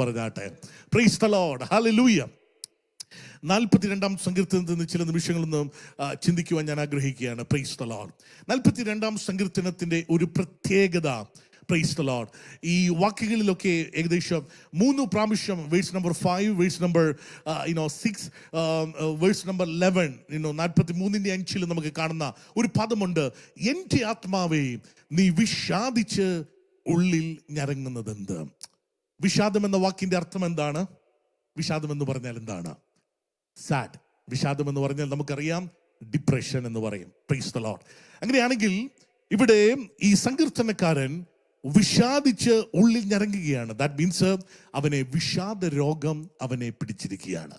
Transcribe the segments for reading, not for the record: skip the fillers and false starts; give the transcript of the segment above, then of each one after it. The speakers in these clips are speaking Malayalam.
പറഞ്ഞാട്ടെ. Praise the Lord, hallelujah. 42-ാം സങ്കീർത്തനത്തിൽ നിന്ന് ചില നിമിഷങ്ങളൊന്ന് ചിന്തിക്കുവാൻ ഞാൻ ആഗ്രഹിക്കുകയാണ്. Price the Lord. 42-ാം സങ്കീർത്തനത്തിന്റെ ഒരു പ്രത്യേകത, പ്രൈസ് ദി ലോർഡ്, ഈ വാക്യങ്ങളിലൊക്കെ ഏകദേശം 3 പ്രാവശ്യം verse number 5, verse number 6, verse number 11, 43-5 നമുക്ക് കാണുന്ന ഒരു പദമുണ്ട്. എൻ്റെ ആത്മാവേ നീ വിഷാദിച്ച് ഉള്ളിൽ ഞരങ്ങുന്നതെന്ത്? വിഷാദം എന്ന വാക്കിന്റെ അർത്ഥം എന്താണ്? വിഷാദം എന്ന് പറഞ്ഞാൽ എന്താണ്? സാഡ്. വിഷാദം എന്ന് പറഞ്ഞാൽ നമുക്കറിയാം ഡിപ്രഷൻ എന്ന് പറയും. Price the Lord. അങ്ങനെയാണെങ്കിൽ ഇവിടെ ഈ സങ്കീർത്തനക്കാരൻ വിഷാദിച്ച് ഉള്ളിൽ ഞരങ്ങുകയാണ്. ദാറ്റ് മീൻസ് അവനെ വിഷാദ രോഗം അവനെ പിടിച്ചിരിക്കുകയാണ്.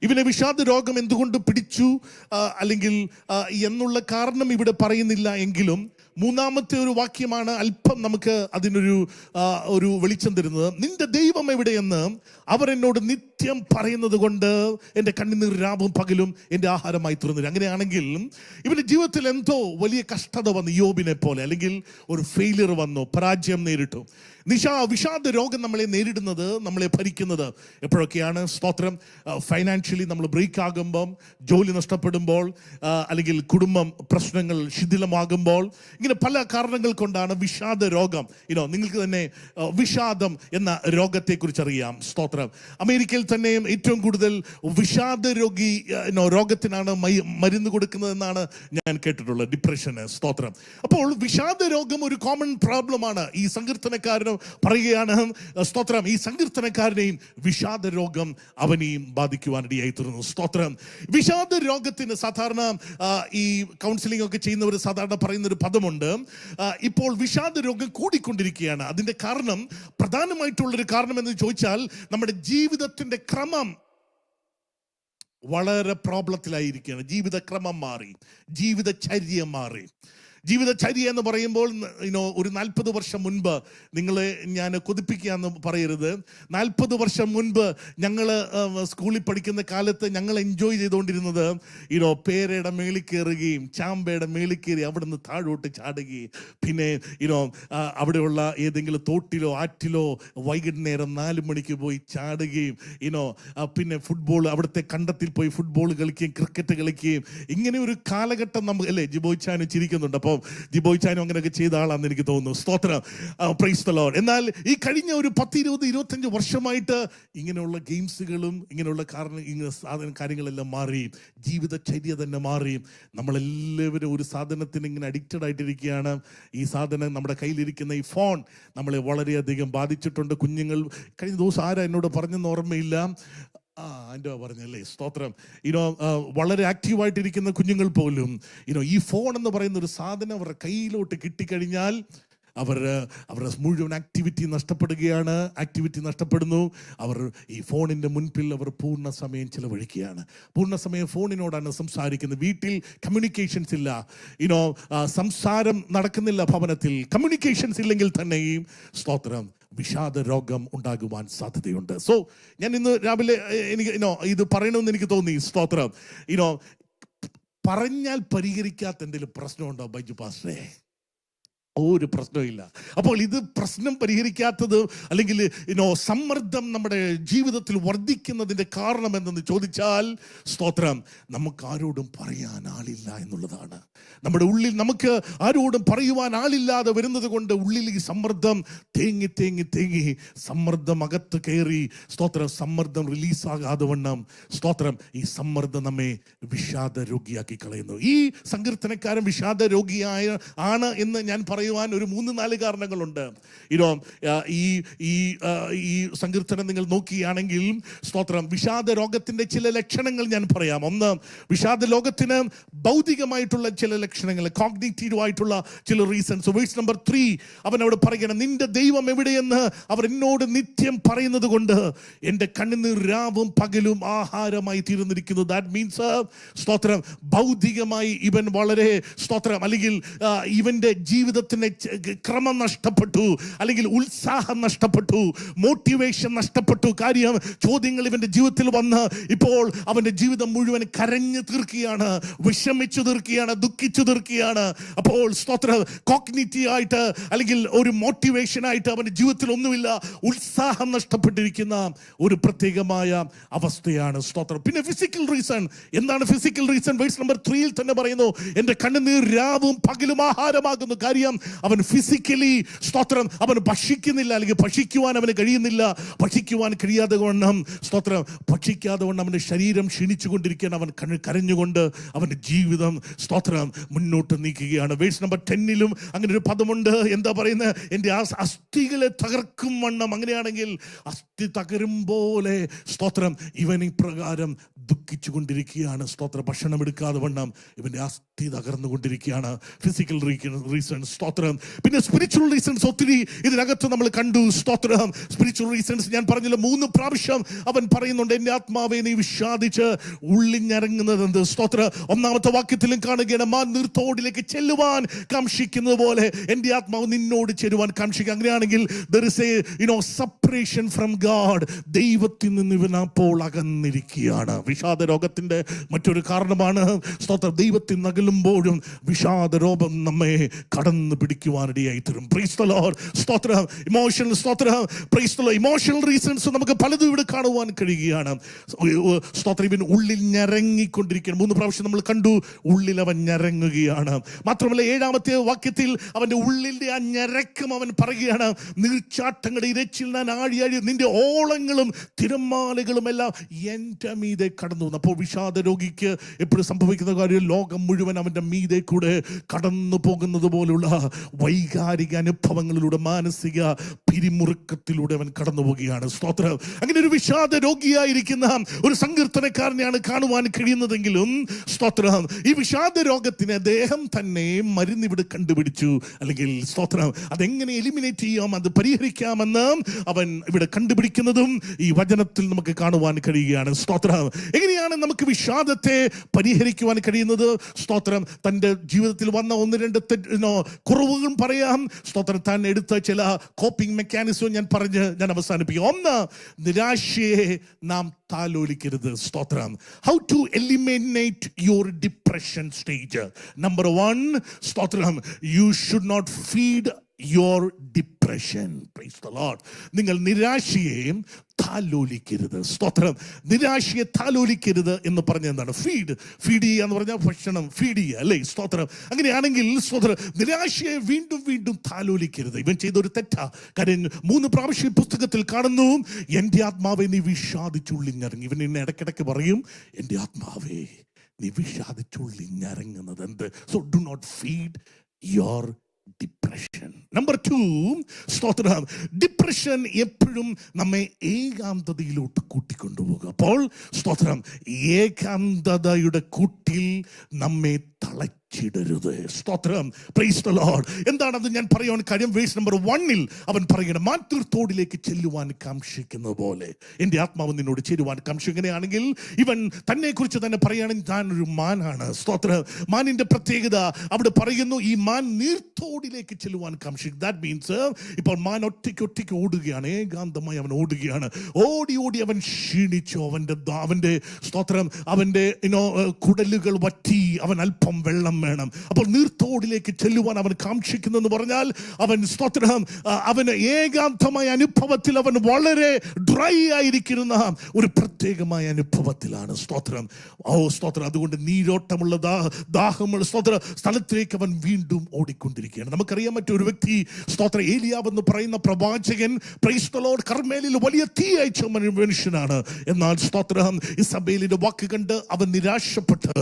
ഇവനെ വിഷാദ രോഗം എന്തുകൊണ്ട് പിടിച്ചു അല്ലെങ്കിൽ എന്നുള്ള കാരണം ഇവിടെ പറയുന്നില്ല എങ്കിലും മൂന്നാമത്തെ ഒരു വാക്യമാണ് അല്പം നമുക്ക് അതിനൊരു വെളിച്ചം തരുന്നത്. നിന്റെ ദൈവം എവിടെയെന്ന് അവർ എന്നോട് നിത്യം പറയുന്നത് കൊണ്ട് എൻ്റെ കണ്ണുനീർ രാവും പകലും എൻ്റെ ആഹാരമായി തീർന്നില്ല. അങ്ങനെയാണെങ്കിൽ ഇവന്റെ ജീവിതത്തിൽ എന്തോ വലിയ കഷ്ടത വന്നു, യോബിനെ പോലെ, അല്ലെങ്കിൽ ഒരു ഫെയിലിയർ വന്നു, പരാജയം നേരിട്ടു. വിഷാദ രോഗം നമ്മളെ നേരിടുന്നത്, നമ്മളെ ഭരിക്കുന്നത് എപ്പോഴൊക്കെയാണ്? സ്തോത്രം. ഫൈനാൻഷ്യലി നമ്മൾ ബ്രേക്ക് ആകുമ്പം, ജോലി നഷ്ടപ്പെടുമ്പോൾ, അല്ലെങ്കിൽ കുടുംബം പ്രശ്നങ്ങൾ ശിഥിലമാകുമ്പോൾ, ഇങ്ങനെ പല കാരണങ്ങൾ കൊണ്ടാണ് വിഷാദ രോഗം. നിങ്ങൾക്ക് തന്നെ വിഷാദം എന്ന രോഗത്തെക്കുറിച്ച് അറിയാം. സ്തോത്രം. അമേരിക്കയിൽ തന്നെയും ഏറ്റവും കൂടുതൽ വിഷാദ രോഗത്തിനാണ് മരുന്ന് കൊടുക്കുന്നതെന്നാണ് ഞാൻ കേട്ടിട്ടുള്ളത്, ഡിപ്രഷന്. സ്തോത്രം. അപ്പോൾ വിഷാദ രോഗം ഒരു കോമൺ പ്രോബ്ലമാണ്. ഈ സങ്കീർത്തനക്കാരനും പറയുകയാണ്, സ്തോത്രം, ഈ സങ്കീർത്തനക്കാരനെയും വിഷാദ രോഗം അവനെയും ബാധിക്കുവാനിടയായി തീർന്നു. സ്തോത്രം. വിഷാദ രോഗത്തിന് സാധാരണ ഈ കൗൺസിലിംഗ് ഒക്കെ ചെയ്യുന്നവർ സാധാരണ പറയുന്ന ഒരു പദമുണ്ട്, ഇപ്പോൾ വിഷാദ രോഗം കൂടിക്കൊണ്ടിരിക്കുകയാണ്. അതിന്റെ കാരണം, പ്രധാനമായിട്ടുള്ളൊരു കാരണം എന്ന് ചോദിച്ചാൽ, നമ്മുടെ ജീവിതത്തിന്റെ ക്രമം വളരെ പ്രോബ്ലത്തിലായിരിക്കുകയാണ്. ജീവിതക്രമം മാറി, ജീവിതചര്യ മാറി. ജീവിതചര്യ എന്ന് പറയുമ്പോൾ ഒരു 40 വർഷം മുൻപ്, നിങ്ങളെ ഞാൻ കൊതിപ്പിക്കുക എന്ന് പറയരുത്, 40 വർഷം മുൻപ് ഞങ്ങൾ സ്കൂളിൽ പഠിക്കുന്ന കാലത്ത് ഞങ്ങൾ എൻജോയ് ചെയ്തുകൊണ്ടിരുന്നത് പേരയുടെ മേളിൽ കയറുകയും ചാമ്പയുടെ മേളിൽ കയറി അവിടെ നിന്ന് താഴോട്ട് ചാടുകയും, പിന്നെ അവിടെയുള്ള ഏതെങ്കിലും തോട്ടിലോ ആറ്റിലോ വൈകുന്നേരം 4 മണിക്ക് പോയി ചാടുകയും, പിന്നെ ഫുട്ബോൾ, അവിടുത്തെ കണ്ടത്തിൽ പോയി ഫുട്ബോൾ കളിക്കുകയും ക്രിക്കറ്റ് കളിക്കുകയും, ഇങ്ങനെ ഒരു കാലഘട്ടം നമുക്ക് അല്ലേ? ജിബോയ്ച്ചാനും ചിരിക്കുന്നുണ്ട്. അപ്പോൾ ജിബോയ്ച്ചാനും അങ്ങനെയൊക്കെ ചെയ്ത ആളാണെന്ന് എനിക്ക് തോന്നുന്നു. സ്തോത്രം. Price the Lord. എന്നാൽ ഈ കഴിഞ്ഞ ഒരു 10, 20, 25 വർഷമായിട്ട് ഇങ്ങനെയുള്ള ഗെയിംസുകളും ഇങ്ങനെയുള്ള കാര്യങ്ങളെല്ലാം മാറി, ജീവിതചര്യ തന്നെ മാറി. നമ്മളെല്ലാവരും ഒരു സാധനത്തിന് ഇങ്ങനെ അഡിക്റ്റഡ് ആയിട്ടിരിക്കുകയാണ്. ഈ സാധനം, നമ്മുടെ കയ്യിലിരിക്കുന്ന ഈ ഫോൺ നമ്മളെ വളരെയധികം ബാധിച്ചിട്ടുണ്ട്. കുഞ്ഞുങ്ങൾ, കഴിഞ്ഞ ദിവസം ആരാ എന്നോട് പറഞ്ഞെന്ന് ഓർമ്മയില്ല, എൻ്റെ പറഞ്ഞല്ലേ, സ്തോത്രം, വളരെ ആക്റ്റീവായിട്ടിരിക്കുന്ന കുഞ്ഞുങ്ങൾ പോലും ഈ ഫോൺ എന്ന് പറയുന്ന ഒരു സാധനം അവരുടെ കയ്യിലോട്ട് കിട്ടിക്കഴിഞ്ഞാൽ അവരുടെ മുഴുവൻ ആക്ടിവിറ്റി നഷ്ടപ്പെടുന്നു. അവർ ഈ ഫോണിൻ്റെ മുൻപിൽ അവർ പൂർണ്ണ സമയം ചിലവഴിക്കുകയാണ്. പൂർണ്ണ സമയം ഫോണിനോടാണ് സംസാരിക്കുന്നത്. വീട്ടിൽ കമ്മ്യൂണിക്കേഷൻസ് ഇല്ല, സംസാരം നടക്കുന്നില്ല. ഭവനത്തിൽ കമ്മ്യൂണിക്കേഷൻസ് ഇല്ലെങ്കിൽ തന്നെയും, സ്തോത്രം, വിഷാദ രോഗം ഉണ്ടാകുവാൻ സാധ്യതയുണ്ട്. സോ ഞാൻ ഇന്ന് രാവിലെ എനിക്ക് ഇത് പറയണമെന്ന് എനിക്ക് തോന്നി. സ്തോത്രം. പറഞ്ഞാൽ പരിഹരിക്കാത്ത എന്തെങ്കിലും പ്രശ്നമുണ്ടോ ബൈജു പാസ്റ്ററെ? ഒരു പ്രശ്നമില്ല. അപ്പോൾ ഇത് പ്രശ്നം പരിഹരിക്കാത്തത്, അല്ലെങ്കിൽ സമ്മർദ്ദം നമ്മുടെ ജീവിതത്തിൽ വർദ്ധിക്കുന്നതിൻ്റെ കാരണം എന്തെന്ന് ചോദിച്ചാൽ, സ്തോത്രം, നമുക്ക് ആരോടും പറയാൻ ആളില്ല എന്നുള്ളതാണ്. നമ്മുടെ ഉള്ളിൽ നമുക്ക് ആരോടും പറയുവാൻ ആളില്ലാതെ വരുന്നത് കൊണ്ട് ഉള്ളിൽ ഈ സമ്മർദ്ദം തേങ്ങി സമ്മർദ്ദം അകത്ത് കയറി, സ്തോത്രം, സമ്മർദ്ദം റിലീസാകാതെ വണ്ണം, സ്തോത്രം, ഈ സമ്മർദ്ദം നമ്മെ വിഷാദ രോഗിയാക്കി കളയുന്നു. ഈ സങ്കീർത്തനക്കാരൻ വിഷാദ രോഗിയായ ആണ് എന്ന് ഞാൻ പറയുവാൻ ഒരു 3-4 കാരണങ്ങളുണ്ട്. ഈ സങ്കീർത്തനം നിങ്ങൾ നോക്കുകയാണെങ്കിൽ, സ്തോത്രം, വിഷാദ രോഗത്തിന്റെ ചില ലക്ഷണങ്ങൾ ഞാൻ പറയാം. ഒന്ന്, വിഷാദ രോഗത്തിന് ഭൗതികമായിട്ടുള്ള ചില ലക്ഷണങ്ങൾ, കോഗ്നിറ്റീവ് ആയിട്ടുള്ള ചില റീസൺസ്. വേഴ്സ് നമ്പർ 3 അവൻ അവിടെ പറയണം, നിന്റെ ദൈവം എവിടെയെന്ന് അവർ എന്നോട് നിത്യം പറയുന്നത് കൊണ്ട് എൻ്റെ കണ്ണുനീർ രാവും പകലും ആഹാരമായി തീർന്നിരിക്കുന്നു. ദാറ്റ് മീൻസ്, സ്തോത്രം, ഭൗതികമായി ഇവൻ വളരെ, സ്തോത്രം, അല്ലെങ്കിൽ ഇവന്റെ ജീവിതത്തിൽ ജീവിതത്തിന് ക്രമം നഷ്ടപ്പെട്ടു, അല്ലെങ്കിൽ ഉത്സാഹം നഷ്ടപ്പെട്ടു, മോട്ടിവേഷൻ നഷ്ടപ്പെട്ടു. കാര്യം ചോദ്യങ്ങൾ ഇവന്റെ ജീവിതത്തിൽ വന്ന് ഇപ്പോൾ അവന്റെ ജീവിതം മുഴുവൻ കരഞ്ഞു തീർക്കുകയാണ്, വിഷമിച്ചു തീർക്കുകയാണ്, ദുഃഖിച്ചു തീർക്കുകയാണ്. അപ്പോൾ സ്തോത്രം, കോഗ്നിറ്റീവ് ആയിട്ട് അല്ലെങ്കിൽ ഒരു മോട്ടിവേഷൻ ആയിട്ട് അവന്റെ ജീവിതത്തിൽ ഒന്നുമില്ല, ഉത്സാഹം നഷ്ടപ്പെട്ടിരിക്കുന്ന ഒരു പ്രത്യേകമായ അവസ്ഥയാണ്. സ്തോത്രം. പിന്നെ ഫിസിക്കൽ റീസൺ. എന്താണ് ഫിസിക്കൽ റീസൺ? വേഴ്സ് നമ്പർ 3 തന്നെ പറയുന്നു, എന്റെ കണ്ണുനീർ രാവും പകലും ആഹാരമാകുന്നു. കാര്യം അവൻ ഫിസിക്കലി, സ്തോത്രം, അവൻ ഭക്ഷിക്കുന്നില്ല, അല്ലെങ്കിൽ ഭക്ഷിക്കുവാൻ അവന് കഴിയുന്നില്ല. ഭക്ഷിക്കുവാൻ കഴിയാതെ വണ്ണം, സ്തോത്രം, ഭക്ഷിക്കാതെ വണ്ണം അവന്റെ ശരീരം ക്ഷീണിച്ചുകൊണ്ടിരിക്കുകയാണ്. അവൻ കരഞ്ഞുകൊണ്ട് അവന്റെ ജീവിതം, സ്തോത്രം, മുന്നോട്ട് നീക്കുകയാണ്. വേഴ്സ് നമ്പർ 10 അങ്ങനെ ഒരു പദമുണ്ട്. എന്താ പറയുന്നത്? എൻ്റെ അസ്ഥികളെ തകർക്കും വണ്ണം. അങ്ങനെയാണെങ്കിൽ അസ്ഥി തകരും പോലെ, സ്തോത്രം, ഇവൻ ഇപ്രകാരം ദുഃഖിച്ചു കൊണ്ടിരിക്കുകയാണ്. സ്തോത്രം. ഭക്ഷണം എടുക്കാതെ വണ്ണം ഇവന്റെ അസ്ഥി തകർന്നുകൊണ്ടിരിക്കുകയാണ്. Physical reasons. സ്തോത്രം. പിന്നെ സ്പിരിച്വൽ റീസൺസ് ഒത്തിരി ഇതിനകത്ത് നമ്മൾ കണ്ടു. സ്തോത്രം. സ്പിരിച്വൽ റീസൺസ് ഞാൻ പറഞ്ഞല്ലോ, 3 പ്രാവശ്യം അവൻ പറയുന്നുണ്ട്, എൻ്റെ ആത്മാവെ നീ വിഷാദിച്ച് ഉള്ളിഞ്ഞിറങ്ങുന്നത് എന്ത്? സ്തോത്ര. 1-ാമത്തെ വാക്യത്തിലും കാണുകയാണ്, മാൻ നീർത്തോടിലേക്ക് ചെല്ലുവാൻ കാംക്ഷിക്കുന്നത് പോലെ എൻ്റെ ആത്മാവ് നിന്നോട് ചേരുവാൻ കാംക്ഷിക്കുക. അങ്ങനെയാണെങ്കിൽ there is a separation from God. ദൈവത്തിൽ നിന്ന് ഇവൻ അപ്പോൾ അകന്നിരിക്കുകയാണ്. വിഷാദ രോഗത്തിന്റെ മറ്റൊരു കാരണമാണ്, സ്തോത്രം, ദൈവത്തിൽ നകലുമ്പോഴും വിഷാദ രോഗം നമ്മെ കടന്നു പിടിക്കുവാനിടയായി തരും. Price the Lord. സ്തോത്രം. ഇമോഷണൽ, സ്തോത്രം, price the Lord, emotional reasons നമുക്ക് പലതും ഇവിടെ കാണുവാൻ കഴിയുകയാണ്. സ്തോത്രം. ഇവൻ ഉള്ളിൽ ഞരങ്ങിക്കൊണ്ടിരിക്കുകയാണ്. 3 പ്രാവശ്യം നമ്മൾ കണ്ടു, ഉള്ളിൽ അവൻ ഞരങ്ങുകയാണ്. മാത്രമല്ല 7-ാമത്തെ വാക്യത്തിൽ അവന്റെ ഉള്ളിന്റെ ആ ഞരക്കം അവൻ പറയുകയാണ്, നീർച്ചാട്ടങ്ങളുടെ ഇരച്ചിൽ ഞാൻ ആഴിയാഴി, നിന്റെ ഓളങ്ങളും തിരമാലകളും എല്ലാം എൻ്റെ മീതെ കടന്നു. അപ്പോൾ വിഷാദ രോഗിക്ക് എപ്പോഴും സംഭവിക്കുന്ന കാര്യം, ലോകം മുഴുവൻ അവന്റെ മീതെ കൂടെ കടന്നു പോകുന്നത് പോലുള്ള വൈകാരിക അനുഭവങ്ങളിലൂടെ, മാനസിക പിരിമുറുക്കത്തിലൂടെ അവൻ കടന്നു പോവുകയാണ്. സ്തോത്രം. അങ്ങനെ ഒരു വിഷാദ രോഗിയായിരിക്കുന്ന ഒരു സങ്കീർത്തനക്കാരനെയാണ് കാണുവാൻ കഴിയുന്നതെങ്കിലും, സ്തോത്രം, ഈ വിഷാദ രോഗത്തിന് അദ്ദേഹം തന്നെ മരുന്ന് ഇവിടെ കണ്ടുപിടിച്ചു. അല്ലെങ്കിൽ സ്തോത്രം, അതെങ്ങനെ എലിമിനേറ്റ് ചെയ്യാം, അത് പരിഹരിക്കാമെന്ന് അവൻ ഇവിടെ കണ്ടുപിടിക്കുന്നതും ഈ വചനത്തിൽ നമുക്ക് കാണുവാൻ കഴിയുകയാണ്. സ്തോത്രം. എങ്ങനെയാണ് നമുക്ക് വിഷാദത്തെ പരിഹരിക്കുവാൻ കഴിയുന്നത്? സ്തോത്രം. തൻ്റെ ജീവിതത്തിൽ വന്ന 1-2 കുറവുകളും പറയാം. സ്തോത്രം. താൻ എടുത്ത ചില കോപ്പിംഗ് മെക്കാനിസം ഞാൻ അവസാനിപ്പിക്കും. 1, നിരാശയെ നാം താലോലിക്കരുത്. സ്തോത്രം. How to eliminate your depression stage. Number 1, സ്തോത്രം, you should not feed your depression. Praise the lord. നിങ്ങൾ നിരാശയെ താലോലിക്കരുത്. സ്തോത്രം. നിരാശയെ താലോലിക്കരുത് എന്ന് പറഞ്ഞ എന്താണ്? ഫീഡ് ചെയ്യുക എന്ന് പറഞ്ഞാൽ ഭക്ഷണം ഫീഡ് ചെയ്യുക, അല്ലേ? സ്തോത്രം. അങ്ങനെയാണെങ്കിൽ സ്തോത്രം, നിരാശയെ വീണ്ടും വീണ്ടും താലോലിക്കരുത്. ഇവൻ ചെയ്തൊരു തെറ്റാ. കാര്യം 3 പ്രാവശ്യം പുസ്തകത്തിൽ കാണുന്നു, എൻ്റെ ആത്മാവെ നീ വിഷാദിച്ചുള്ളിഞ്ഞിറങ്ങി. ഇവൻ എന്നെ ഇടയ്ക്കിടയ്ക്ക് പറയും, എൻ്റെ ആത്മാവേ നീ വിഷാദിച്ചുള്ളിഞ്ഞിറങ്ങുന്നത് എന്ത്? So do not feed your depression. Number 2, സ്തോത്രം, ഡിപ്രഷൻ എപ്പോഴും നമ്മെ ഏകാന്തതയിലോട്ട് കൂട്ടിക്കൊണ്ടുപോകുക. അപ്പോൾ സ്തോത്രം, ഏകാന്തതയുടെ കൂട്ടിൽ നമ്മെ തളച്ചിടരുത്. സ്തോത്രം. Price the Lord. എന്താണത് ഞാൻ പറയാൻ കാര്യം? വേഴ്സ് നമ്പർ 1 അവൻ പറയണം, മാൻതീർത്തോടിലേക്ക് ചെല്ലുവാൻ കാംക്ഷിക്കുന്നത് പോലെ എൻ്റെ ആത്മാവ് നിന്നോട് ചേരുവാൻ കാംക്ഷിക്കും. എങ്ങനെയാണെങ്കിൽ ഇവൻ തന്നെ കുറിച്ച് തന്നെ പറയുകയാണെങ്കിൽ താൻ ഒരു മാനാണ്. സ്തോത്രം. മാനിന്റെ പ്രത്യേകത അവിടെ പറയുന്നു, ഈ മാൻ നീർത്തോടിലേക്ക് ചെല്ലുവാൻ കാംക്ഷിക്കും. ദാറ്റ് മീൻസ് ഇപ്പോൾ മാൻ ഒറ്റയ്ക്ക് ഓടുകയാണ്, ഏകാന്തമായി അവൻ ഓടുകയാണ്. ഓടി അവൻ ക്ഷീണിച്ചു. അവന്റെ സ്തോത്രം, അവന്റെ കുടലുകൾ വറ്റി, അവൻ അല്പം വെള്ളം വേണം. അപ്പോൾ നീർത്തോടിലേക്ക് ചെല്ലുവാൻ അവൻ കാംക്ഷിക്കുന്നെന്ന് പറഞ്ഞാൽ അവൻ, സ്തോത്രം, അവന് ഏകാന്തമായ അനുഭവത്തിൽ അവൻ വളരെ ഡ്രൈ ആയിരിക്കുന്ന ഒരു പ്രത്യേകമായ അനുഭവത്തിലാണ്. സ്തോത്രം. സ്തോത്രം. അതുകൊണ്ട് നീരോട്ടമുള്ള ദാഹമുള്ള സ്ഥലത്തിലേക്ക് അവൻ വീണ്ടും ഓടിക്കൊണ്ടിരിക്കുകയാണ്. നമുക്കറിയാൻ മറ്റൊരു വ്യക്തി, സ്തോത്രം, ഏലിയാവ് എന്ന് പറയുന്ന പ്രവാചകൻ, പ്രൈസ് ദി ലോർഡ്, കർമ്മേലിൽ വലിയ തീ അയച്ച മനുഷ്യനാണ്. എന്നാൽ സ്തോത്രം, ഇസബേലിന്റെ വാക്ക് കണ്ട് അവൻ നിരാശപ്പെട്ട്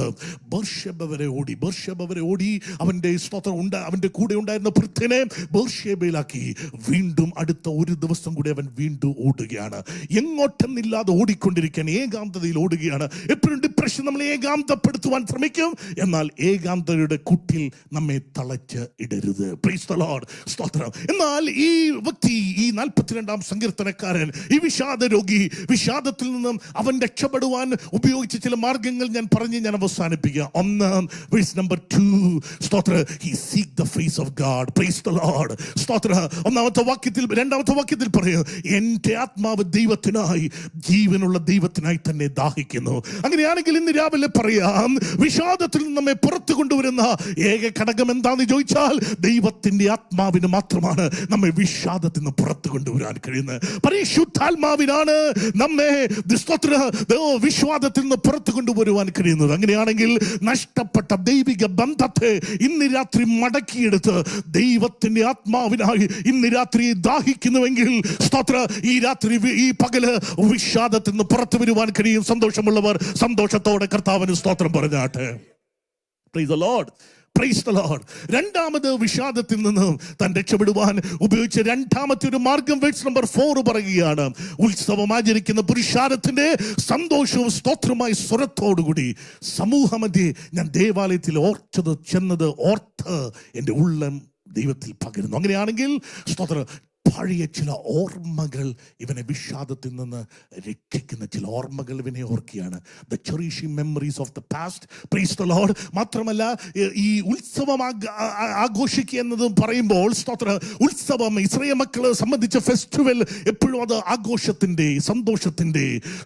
ബർശേബ വരെ ഓടി. അവന്റെ സ്തോത്രം അവന്റെ കൂടെ ഉണ്ടായിരുന്ന ഭൃത്യനെ ബർശേബയിലാക്കി. വീണ്ടും അടുത്ത 1 ദിവസം കൂടി അവൻ വീണ്ടും ഓടുകയാണ്. എങ്ങോട്ടെന്നില്ലാതെ ഓടിക്കൊണ്ടിരിക്കാൻ ഏകാന്തതയിൽ ഓടുകയാണ്. എപ്പോഴും ഡിപ്രഷൻ നമ്മളെ ഏകാന്തപ്പെടുത്തുവാൻ ശ്രമിക്കും. എന്നാൽ ഏകാന്തതയുടെ കുട്ടിൽ നമ്മെ തളച്ച് ഇടരുത്. Price the Lord. സ്തോത്രം. എന്നാൽ ഈ വ്യക്തി, ഈ 42-ാം സങ്കീർത്തനക്കാരൻ, ഈ വിഷാദ രോഗി, വിഷാദത്തിൽ നിന്നും അവൻ രക്ഷപ്പെടുവാൻ ഉപയോഗിച്ച ചില മാർഗങ്ങൾ ഞാൻ പറഞ്ഞ് ഞാൻ അവസാനിപ്പിക്കുക. ഒന്ന്, verse number 2, സ്തോത്ര, he seek the face of God. Praise the Lord. സ്തോത്ര. രണ്ടാമത്തെ വാക്യത്തിൽ പറയും, എൻ്റെ ആത്മാവ് ദൈവത്തിനായി, ജീവനുള്ള ദൈവത്തിനായി തന്നെ ദാഹിക്കുന്നു. അങ്ങനെയാണെങ്കിൽ ഇന്ന് രാവിലെ പറയാം, വിഷാദത്തിൽ നിന്ന് നമ്മെ പുറത്തു കൊണ്ടുവരുന്ന ഏക ഘടകം എന്താണെന്ന് ചോദിച്ചാൽ ദൈവത്തിന്റെ ആത്മാവിന് മാത്രമാണ് നമ്മെ വിഷാദത്തിൽ നിന്ന് പുറത്തു കൊണ്ടുവരാൻ കഴിയുന്നത്. പരിശുദ്ധാത്മാവിനാണ് നമ്മെ വിഷാദത്തിൽ നിന്ന് പുറത്തു കൊണ്ടുവരുവാൻ കഴിയുന്നത്. അങ്ങനെയാണെങ്കിൽ നഷ്ടപ്പെട്ട ദൈവിക ബന്ധത്തെ ഇന്ന് രാത്രി മടക്കിയെടുത്ത് ദൈവത്തിന്റെ ആത്മാവിനായി ഇന്ന് രാത്രി ദാഹിക്കുന്നുവെങ്കിൽ സ്തോത്ര, ഈ രാത്രി, ഈ പകല് വിഷാദത്തിൽ നിന്ന് പുറത്തു വരുവാൻ കഴിയും. സന്തോഷമുള്ളവർ സന്തോഷത്തോടെ കർത്താവിന് സ്തോത്രം പറഞ്ഞാട്ടെ. Praise the Lord. Praise the Lord. രണ്ടാമത്, വിഷാദത്തിൽ നിന്ന് താൻ രക്ഷപ്പെടുവാൻ ഉപയോഗിച്ച രണ്ടാമത്തെ ഒരു മാർഗം verse number 4 പറയുകയാണ്. ഉത്സവം ആചരിക്കുന്ന പുരുഷാരത്തിന്റെ സന്തോഷവും സ്തോത്രമായി സ്വരത്തോടുകൂടി സമൂഹമധ്യേ ഞാൻ ദേവാലയത്തിൽ ചെന്നത് ഓർത്ത് എൻ്റെ ഉള്ളം ദൈവത്തിൽ പകരുന്നു. അങ്ങനെയാണെങ്കിൽ സ്തോത്ര, പഴയ ചില ഓർമ്മകൾ ഇവനെ വിഷാദത്തിൽ നിന്ന് രക്ഷിക്കുന്ന ചില ഓർമ്മകൾ ഇവനെ ഓർക്കുകയാണ്. The cherishing memories of the past. Price the Lord. മാത്രമല്ല, ഈ ഉത്സവം ആഘോഷിക്കുക എന്നതും പറയുമ്പോൾ സ്തോത്ര, ഉത്സവം ഇസ്രായേൽ മക്കളെ സംബന്ധിച്ച ഫെസ്റ്റിവൽ എപ്പോഴും അത് ആഘോഷത്തിന്റെ, സന്തോഷത്തിന്റെ,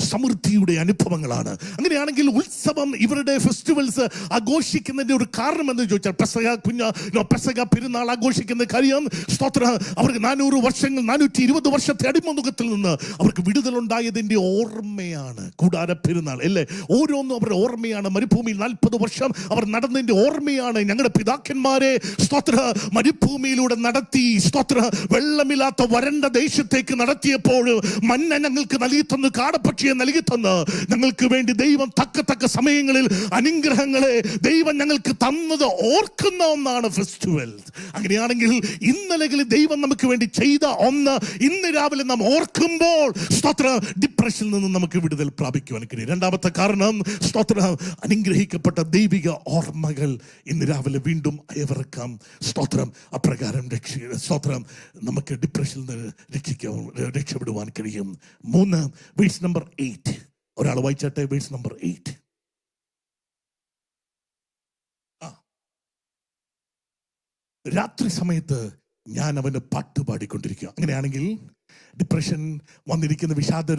സമൃദ്ധിയുടെ അനുഭവങ്ങളാണ്. അങ്ങനെയാണെങ്കിൽ ഉത്സവം, ഇവരുടെ ഫെസ്റ്റിവൽസ് ആഘോഷിക്കുന്നതിന്റെ ഒരു കാരണം എന്ന് ചോദിച്ചാൽ പെസഹ പെരുന്നാൾ ആഘോഷിക്കുന്ന കാര്യം സ്തോത്ര, അവർക്ക് 420 വർഷത്തെ അടിമമുഖത്തിൽ നിന്ന് അവർക്ക് വിടുതലുണ്ടായതിന്റെ ഓർമ്മയാണ് കൂടാര പെരുന്നാൾ, അല്ലേ? ഓരോന്നും അവരുടെ ഓർമ്മയാണ്. മരുഭൂമിയിൽ 40 വർഷം അവർ നടന്നതിന്റെ ഓർമ്മയാണ്. ഞങ്ങളുടെ പിതാക്കന്മാരെ സ്തോത്ര മരുഭൂമിയിലൂടെ നടത്തി, സ്തോത്ര, വെള്ളമില്ലാത്ത വരണ്ട ദേശത്തേക്ക് നടത്തിയപ്പോൾ മന്ന ഞങ്ങൾക്ക് നൽകി തന്നു, കാടപ്പക്ഷിയെ നൽകി തന്ന് ഞങ്ങൾക്ക് വേണ്ടി ദൈവം തക്ക സമയങ്ങളിൽ അനുഗ്രഹങ്ങളെ ദൈവം ഞങ്ങൾക്ക് തന്നത് ഓർക്കുന്ന ഒന്നാണ് ഫെസ്റ്റിവൽ. അങ്ങനെയാണെങ്കിൽ ഇന്നലെകളിൽ ദൈവം നമുക്ക് വേണ്ടി ചെയ്ത ഒന്ന് ഇന്ന് രാവിലെ നാം ഓർക്കുമ്പോൾ സ്തോത്ര, ഡിപ്രഷനിൽ നിന്ന് നമുക്ക് വിടുതൽ പ്രാപിക്കുവാൻ കഴിയും. രണ്ടാമത്തെ കാരണം സ്തോത്ര, അനുഗ്രഹിക്കപ്പെട്ട ദൈവിക ഓർമ്മകൾ ഇന്ന് രാവിലെ വീണ്ടും അയവിറക്കാം. സ്തോത്രം. അപ്രകാരം സ്തോത്രം, നമുക്ക് ഡിപ്രഷനിൽ നിന്ന് രക്ഷപ്പെടുവാൻ കഴിയും. 3, verse number 8. ഒരാൾ വായിച്ചാട്ടെ, verse number 8. രാത്രി സമയത്ത് ഞാൻ അവന് പാട്ട് പാടിക്കൊണ്ടിരിക്കുക. അങ്ങനെയാണെങ്കിൽ ഡിപ്രഷൻ വന്നിരിക്കുന്ന വിഷാദ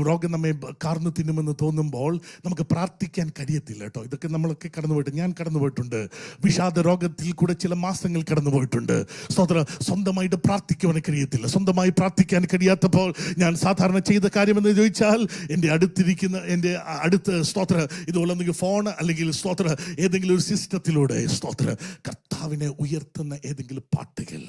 രോഗം നമ്മെ കാർന്നു തിന്നുമെന്ന് തോന്നുമ്പോൾ നമുക്ക് പ്രാർത്ഥിക്കാൻ കഴിയത്തില്ല കേട്ടോ. ഇതൊക്കെ നമ്മളൊക്കെ ഞാൻ കടന്നുപോയിട്ടുണ്ട്. വിഷാദ രോഗത്തിൽ കൂടെ ചില മാസങ്ങൾ കടന്നുപോയിട്ടുണ്ട്. സ്വന്തമായിട്ട് പ്രാർത്ഥിക്കുവാൻ കഴിയത്തില്ല. സ്വന്തമായി പ്രാർത്ഥിക്കാൻ കഴിയാത്തപ്പോൾ ഞാൻ സാധാരണ ചെയ്ത കാര്യമെന്ന് ചോദിച്ചാൽ, എൻ്റെ അടുത്ത് സ്തോത്ര, ഇതുപോലെ ഫോൺ അല്ലെങ്കിൽ സ്തോത്ര ഏതെങ്കിലും ഒരു സിസ്റ്റത്തിലൂടെ സ്തോത്ര കർത്താവിനെ ഉയർത്തുന്ന ഏതെങ്കിലും പാട്ടുകൾ,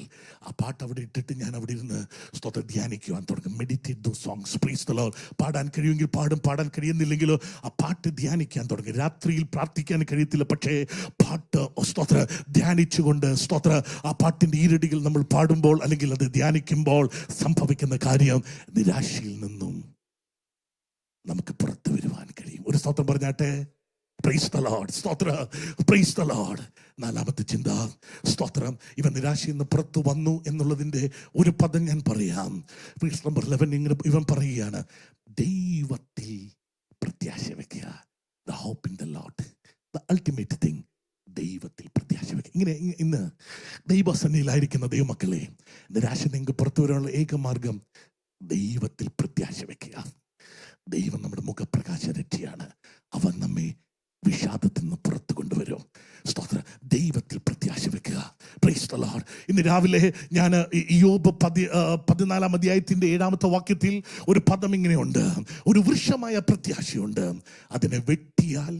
ആ പാട്ട് അവിടെ ഇട്ടിട്ട് ഞാൻ അവിടെ ഇരുന്ന് സ്തോത്ര ധ്യാനിക്കുവാൻ തുടങ്ങും. Meditate those songs. Price the Lord. പാടാൻ കഴിയുമെങ്കിൽ പാടും, പാടാൻ കഴിയുന്നില്ലെങ്കിലോ ആ പാട്ട് ധ്യാനിക്കാൻ തുടങ്ങി. രാത്രിയിൽ പ്രാർത്ഥിക്കാൻ കഴിയത്തില്ല, പക്ഷേ പാട്ട് സ്തോത്ര ധ്യാനിച്ചുകൊണ്ട് സ്തോത്ര ആ പാട്ടിൻ്റെ ഈരടികൾ നമ്മൾ പാടുമ്പോൾ അല്ലെങ്കിൽ അത് ധ്യാനിക്കുമ്പോൾ സംഭവിക്കുന്ന കാര്യം, നിരാശയിൽ നിന്നും നമുക്ക് പുറത്തു വരുവാൻ കഴിയും. ഒരു സ്തോത്രം പറഞ്ഞാട്ടെ. Praise the lord. സ്തോത്ര. Praise the lord. നാലാമത്തെ ചിന്ത, സ്തോത്രം, ഇവൻ നിരാശയിൽ നിന്ന് പുറത്തു വന്നു എന്നുള്ളതിൻ്റെ ഒരു പദം ഞാൻ പറയാം. verse number 11 ഇവൻ പറയുകയാണ്, ദൈവത്തിൽ പ്രത്യാശ വെക്കുക. The hope in the Lord. The ultimate thing. ദൈവത്തിൽ പ്രത്യാശ വെക്കുക. ഇങ്ങനെ ഇന്ന് ദൈവസന്നിധിയിലായിരിക്കുന്ന ദൈവമക്കളെ, നിരാശ നിങ്ങൾക്ക് പുറത്തു വരാനുള്ള ഏക മാർഗം ദൈവത്തിൽ പ്രത്യാശ വെക്കുക. ദൈവം നമ്മുടെ മുഖപ്രകാശ രക്ഷയാണ്. അവൻ നമ്മെ വിഷാദത്തിൽ നിന്ന് പുറത്തു കൊണ്ടുവരും. സ്തോത്ര. ദൈവത്തിൽ പ്രത്യാശ വെക്കുക. Price the Lord. ഇന്ന് രാവിലെ ഞാൻ യോബ് 14-ാം അധ്യായത്തിന്റെ 7-ാമത്തെ വാക്യത്തിൽ ഒരു പദം ഇങ്ങനെയുണ്ട്, ഒരു വൃക്ഷമായ പ്രത്യാശയുണ്ട്, അതിനെ വെട്ടിയാൽ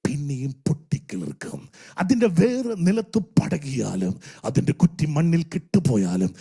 പിന്നെയും പൊട്ടിക്കിളിർക്കും, അതിൻ്റെ വേര് നിലത്ത് പടകിയാലും അതിൻ്റെ കുറ്റി മണ്ണിൽ കിട്ടുപോയാലും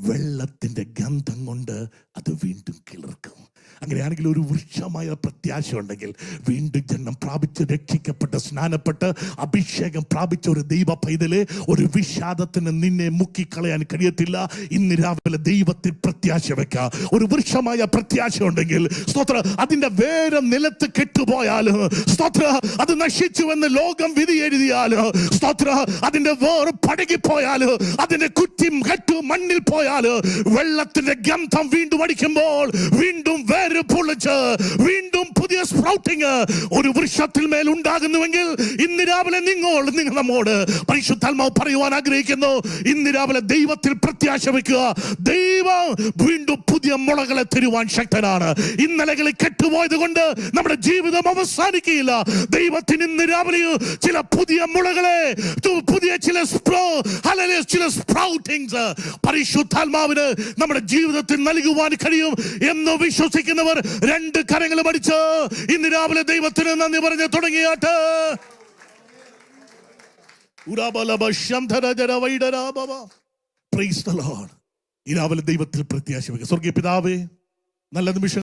വെള്ളത്തിൻ്റെ ഗന്ധം കൊണ്ട് അത് വീണ്ടും കിളിർക്കും. അങ്ങനെയാണെങ്കിൽ ഒരു വൃക്ഷമായ പ്രത്യാശ ഉണ്ടെങ്കിൽ, വീണ്ടും ജന്മം പ്രാപിച്ച് രക്ഷിക്കപ്പെട്ട് സ്നാനപ്പെട്ട് അഭിഷേകം പ്രാപിച്ച ഒരു ദൈവ പൈതലെ, ഒരു വിഷാദത്തിന് നിന്നെ മുക്കിക്കളയാൻ കഴിയത്തില്ല. ഇന്ന് രാവിലെ ദൈവത്തിൽ പ്രത്യാശ വെക്കുക. ഒരു വൃക്ഷമായ പ്രത്യാശ ഉണ്ടെങ്കിൽ സ്തോത്ര, അതിന്റെ വേര് നിലത്ത് കെട്ടുപോയാലും സ്തോത്ര, അത് നശിച്ചുവെന്ന് ലോകം വിധി എഴുതിയാലും സ്തോത്ര, അതിന്റെ വേർ പടകിപ്പോയാല്, അതിന്റെ കുറ്റിയും കെട്ടു മണ്ണിൽ പോയാല്, വെള്ളത്തിന്റെ ഗന്ധം വീണ്ടും അടിക്കുമ്പോൾ വീണ്ടും വേര് പൊളിച്ച് വീണ്ടും പുതിയ സ്പ്രൗട്ടിങ് ഒരു വൃക്ഷത്തിൽ മേൽ ഉണ്ടാകുന്നുവെങ്കിൽ, ഇന്ന് രാവിലെ നിങ്ങൾ നമ്മോട് പരിശുദ്ധാത്മാവ് പറയുവാൻ ആഗ്രഹിക്കുന്നു, ഇന്ന് രാവിലെ ദൈവത്തിൽ പ്രത്യാശ വെക്കുക. ദൈവം വീണ്ടും പുതിയ മുളകളെ തരുവാൻ ശക്തനാണ്. ഇന്നലകളിൽ കെട്ടുപോയത് കൊണ്ട് നമ്മുടെ ജീവിതം അവസാനിക്കുകയില്ല. ദൈവത്തിന് ഇന്ന് രാവിലെ ചില പുതിയ മുളകളെ, പുതിയ ചില സ്പ്രൗട്ടിങ്സ് പരിശുദ്ധാത്മാവിന് നമ്മുടെ ജീവിതത്തിൽ നൽകുവാൻ കഴിയും എന്ന് വിശ്വസിക്കുന്നവർ രണ്ട് കരങ്ങളും അടിച്ച് ഇന്ന് രാവിലെ ദൈവത്തിന് നന്ദി പറഞ്ഞ് തുടങ്ങിയാട്ട്. ഈ രാവിലെ ദൈവത്തിൽ പ്രത്യാശ വയ്ക്കുക. സ്വർഗീയ പിതാവേ, നല്ല നിമിഷം